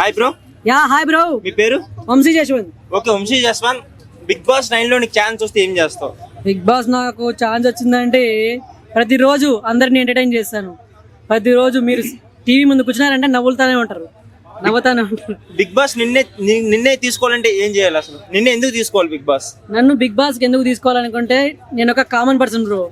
Hi bro. Hi bro. మీ పేరు? Vamshi Jashwanth. Okay, Vamshi Jashwanth. Bigg Boss 9 లో నీకు ఛాన్స్ వస్తే ఏం చేస్తావు? బిగ్ బాస్ నాకు ఛాన్స్ వచ్చిందంటే ప్రతిరోజు అందరిని ఎంటర్టైన్ చేస్తాను. ప్రతిరోజు మీరు టీవీ ముందు కూర్చున్నారంటే నవ్వుతానే ఉంటారు. బిగ్ బాస్ నిన్నే తీసుకోవాలంటే ఏం చేయాలి? అసలు నిన్నే ఎందుకు తీసుకోవాలి బిగ్ బాస్? నన్ను బిగ్ బాస్ కి ఎందుకు తీసుకోవాలనుకుంటే నేను ఒక కామన్ పర్సన్ బ్రో.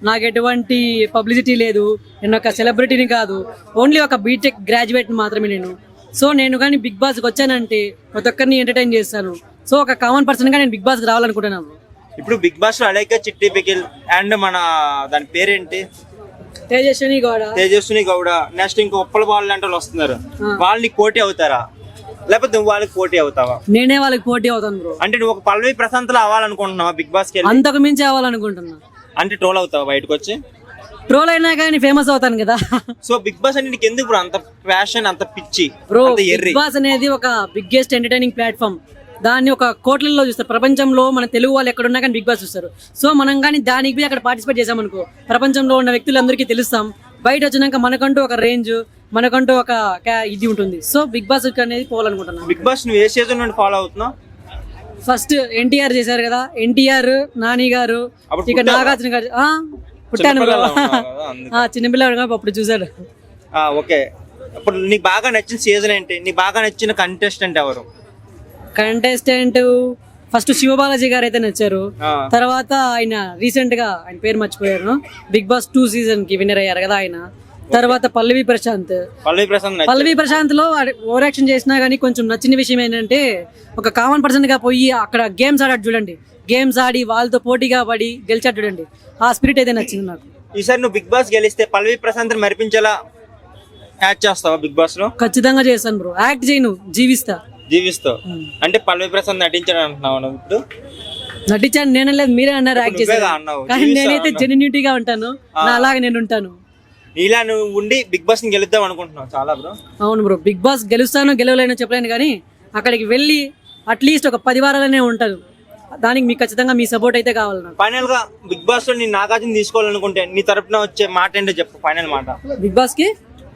నాకు ఎటువంటి పబ్లిసిటీ లేదు, నేను ఒక సెలబ్రిటీని కాదు, ఓన్లీ ఒక బీటెక్ గ్రాడ్యుయేట్ మాత్రమే నేను. సో నేను కానీ బిగ్ బాస్కి వచ్చానంటే ప్రతి ఒక్కరిని ఎంటర్టైన్ చేస్తాను. సో ఒక కామన్ పర్సన్గా నేను బిగ్ బాస్కి రావాలనుకుంటున్నాను. ఇప్పుడు బిగ్ బాస్ లో అలైక చిట్టి పికిల్ అండ్ మన దాని పేరేంటి, తేజస్విని గౌడ, నెక్స్ట్ ఇంకో ఉప్పల బాల్ లాంటి వాళ్ళు వస్తున్నారు. వాళ్ళని పోటీ అవుతారా లేకపోతే నువ్వు వాళ్ళకి పోటీ అవుతావా? నేనే వాళ్ళకి పోటీ అవుతాను బ్రో. అంటే నువ్వు ఒక పల్లవి ప్రశాంత్ లో అవ్వాలనుకుంటున్నావా బిగ్ బాస్ కి? అంతకు మించి అవ్వాలనుకుంటున్నా. అంటే ట్రోల్ అవుతావా బయటకు వచ్చి? ట్రోల్ అయినా కానీ ఫేమస్ అవుతాను కదా. సో బిగ్ బాస్ అంటే నీకు ఎందుకు బ్రో అంత ప్యాషన్, అంత పిచ్చి బ్రో? బిగ్ బాస్ అనేది ఒక బిగ్గెస్ట్ ఎంటర్టైనింగ్ ప్లాట్ఫామ్. దాన్ని ఒక కోట్లలో చూస్తారు ప్రపంచంలో. మన తెలుగు వాళ్ళు ఎక్కడున్నా కానీ బిగ్ బాస్ చూస్తారు. సో మనం కానీ దానికి పోయి అక్కడ పార్టిసిపేట్ చేసామనుకో ప్రపంచంలో ఉన్న వ్యక్తులందరికీ తెలుస్తాం. బయట వచ్చినాక మనకంటూ ఒక రేంజ్, మనకంటూ ఒక ఇది ఉంటుంది. సో బిగ్ బాస్ అనేది పోవాలనుకుంటున్నాను. బిగ్ బాస్ నువ్వు ఏ సీజన్ నుండి ఫాలో అవుతున్నావు? ఫస్ట్ ఎన్టీఆర్ చేశారు కదా, ఎన్టీఆర్, నాని గారు, ఇక నాగార్జున గారు. పుట్టాను చిన్నపిల్లడు అప్పుడు చూసాడు. ఓకే, ఇప్పుడు నీకు బాగా నచ్చిన సీజన్ ఏంటి? నీకు బాగా నచ్చిన కంటెస్టెంట్ ఎవరు? కంటెస్టెంట్ ఫస్ట్ శివబాలాజీ గారు అయితే నచ్చారు. తర్వాత ఆయన రీసెంట్ గా ఆయన పేరు మర్చిపోయారు, బిగ్ బాస్ 2 సీజన్ కి విన్నర్ అయ్యారు కదా ఆయన. తర్వాత పల్లవి ప్రశాంత్ లో ఓవర్ యాక్షన్ చేసినా గానీ కొంచెం నచ్చిన విషయం ఏంటంటే ఒక కామన్ పర్సన్ గా పోయి అక్కడ గేమ్స్ ఆడాడు చూడండి. గేమ్స్ ఆడి వాళ్ళతో పోటీగా పడి గెలిచాడు చూడండి. ఆ స్పిరిట్ అయితే నచ్చింది నాకు. ఈసారి నువ్వు బిగ్ బాస్ గెలిస్తే పల్లవి ప్రశాంత్ మరిపించేలా యాక్ట్ చేస్తావా బిగ్ బాస్ లో? ఖచ్చితంగా చేస్తాను బ్రో. యాక్ట్ చేయను, జీవిస్తావు. అంటే పల్లవి ప్రశాంత్ నటించాడు అంటున్నావు నువ్వు? ఇప్పుడు నటించాను నేనే లేదు, మీరే అన్నారు యాక్ట్ చేశాను. కానీ నేనైతే జెన్యూనిటీగా ఉంటాను, నా అలాగే నేను ఉంటాను. ఇలా నువ్వు ఉండి బిగ్ బాస్ ని గెలుద్దాం అనుకుంటున్నావు చాలా బ్రో. అవును బ్రో, బిగ్ బాస్ గెలుస్తాను గెలవలేనో చెప్పలేను కానీ అక్కడికి వెళ్ళి అట్లీస్ట్ ఒక 10 వారాలనే ఉంటాను. దానికి మీకు ఖచ్చితంగా మీ సపోర్ట్ అయితే కావాలి నాకు. ఫైనల్ గా బిగ్ బాస్ లో నీ నాగార్జున తీసుకోవాలనుకుంటే నీ తరపున వచ్చే మాట ఏంటో చెప్పు, ఫైనల్ మాట.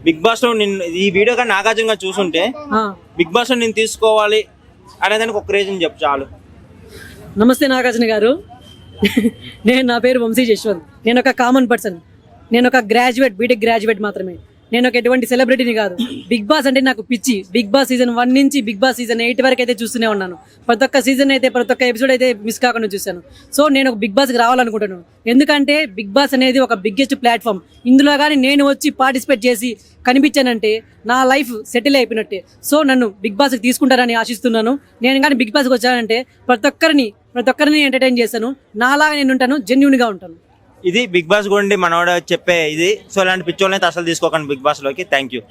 బిగ్ బాస్ లో నిన్ను ఈ వీడియో గా నాగార్జున గారు చూసుంటే బిగ్ బాస్ లో నేను తీసుకోవాలి అనేదానికి ఒక రీజన్ చెప్పు చాలు. నమస్తే నాగార్జున గారు, నా పేరు వంశీ జశ్వంత్. నేను ఒక కామన్ పర్సన్, నేను ఒక గ్రాడ్యుయేట్, బీటెక్ గ్రాడ్యుయేట్ మాత్రమే. నేను ఒక ఎటువంటి సెలబ్రిటీని కాదు. బిగ్ బాస్ అంటే నాకు పిచ్చి. బిగ్ బాస్ సీజన్ 1 నుంచి బిగ్ బాస్ సీజన్ 8 వరకు అయితే చూస్తూనే ఉన్నాను. ప్రతి ఒక్క సీజన్ అయితే, ప్రతి ఒక్క ఎపిసోడ్ అయితే మిస్ కాకుండా చూశాను. సో నేను ఒక బిగ్ బాస్కి రావాలనుకుంటున్నాను. ఎందుకంటే బిగ్ బాస్ అనేది ఒక బిగ్గెస్ట్ ప్లాట్ఫామ్. ఇందులో కానీ నేను వచ్చి పార్టిసిపేట్ చేసి కనిపించానంటే నా లైఫ్ సెటిల్ అయిపోయినట్టే. సో నన్ను బిగ్ బాస్కి తీసుకుంటారని ఆశిస్తున్నాను. నేను కానీ బిగ్ బాస్కి వచ్చానంటే ప్రతి ఒక్కరిని ఎంటర్టైన్ చేస్తాను. నాలాగా నేను ఉంటాను, జెన్యూన్గా ఉంటాను. ఇది బిగ్ బాస్ గురించి మనోడు చెప్పే ఇది. సో ఇలాంటి పిచ్చోళ్ళని అసలు తీసుకోకండి బిగ్ బాస్ లోకి. Thank you.